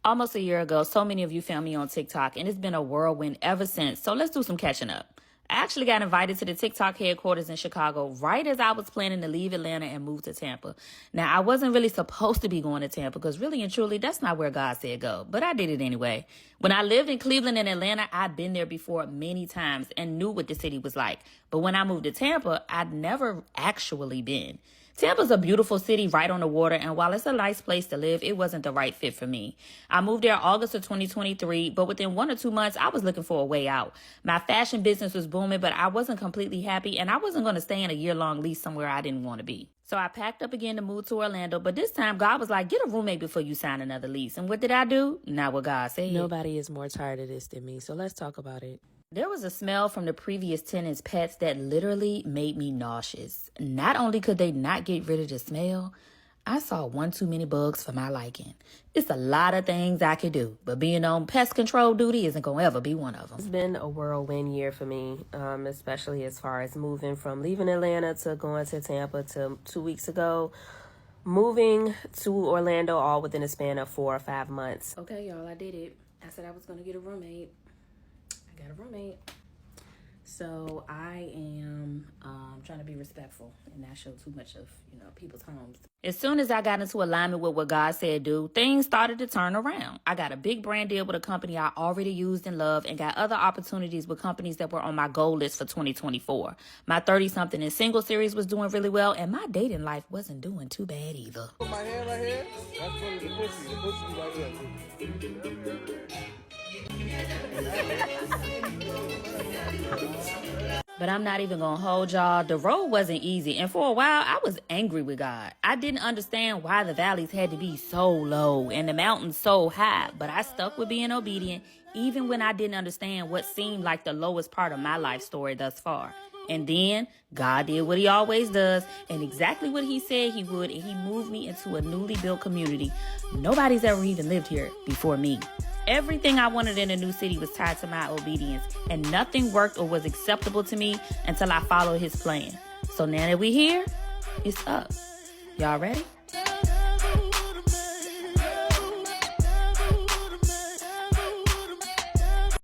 Almost a year ago, so many of you found me on TikTok, and it's been a whirlwind ever since. So let's do some catching up. I actually got invited to the TikTok headquarters in Chicago right as I was planning to leave Atlanta and move to Tampa. Now, I wasn't really supposed to be going to Tampa because really and truly, that's not where God said go. But I did it anyway. When I lived in Cleveland and Atlanta, I'd been there before many times and knew what the city was like. But when I moved to Tampa, I'd never actually been. Tampa's a beautiful city right on the water, and while it's a nice place to live, it wasn't the right fit for me. I moved there August of 2023, but within 1 or 2 months, I was looking for a way out. My fashion business was booming, but I wasn't completely happy, and I wasn't going to stay in a year-long lease somewhere I didn't want to be. So I packed up again to move to Orlando, but this time God was like, get a roommate before you sign another lease. And what did I do? Not what God said. Nobody is more tired of this than me, so let's talk about it. There was a smell from the previous tenants' pets that literally made me nauseous. Not only could they not get rid of the smell, I saw one too many bugs for my liking. It's a lot of things I could do, but being on pest control duty isn't going to ever be one of them. It's been a whirlwind year for me, especially as far as moving from leaving Atlanta to going to Tampa to 2 weeks ago. Moving to Orlando all within a span of 4 or 5 months. Okay, y'all, I did it. I said I was going to get a roommate. I got a roommate. So I am trying to be respectful and not show too much of, people's homes. As soon as I got into alignment with what God said do, things started to turn around. I got a big brand deal with a company I already used and loved and got other opportunities with companies that were on my goal list for 2024. My 30-something and single series was doing really well, and my dating life wasn't doing too bad either. Put my hand right here. That's for the pussy. The pussy right here. But I'm not even gonna hold y'all. The road wasn't easy, and for a while I was angry with God. I didn't understand why the valleys had to be so low and the mountains so high, but I stuck with being obedient even when I didn't understand what seemed like the lowest part of my life story thus far. And then God did what he always does and exactly what he said he would, and he moved me into a newly built community. Nobody's ever even lived here before me. Everything I wanted in a new city was tied to my obedience, and nothing worked or was acceptable to me until I followed his plan. So now that we're here, it's up. Y'all ready?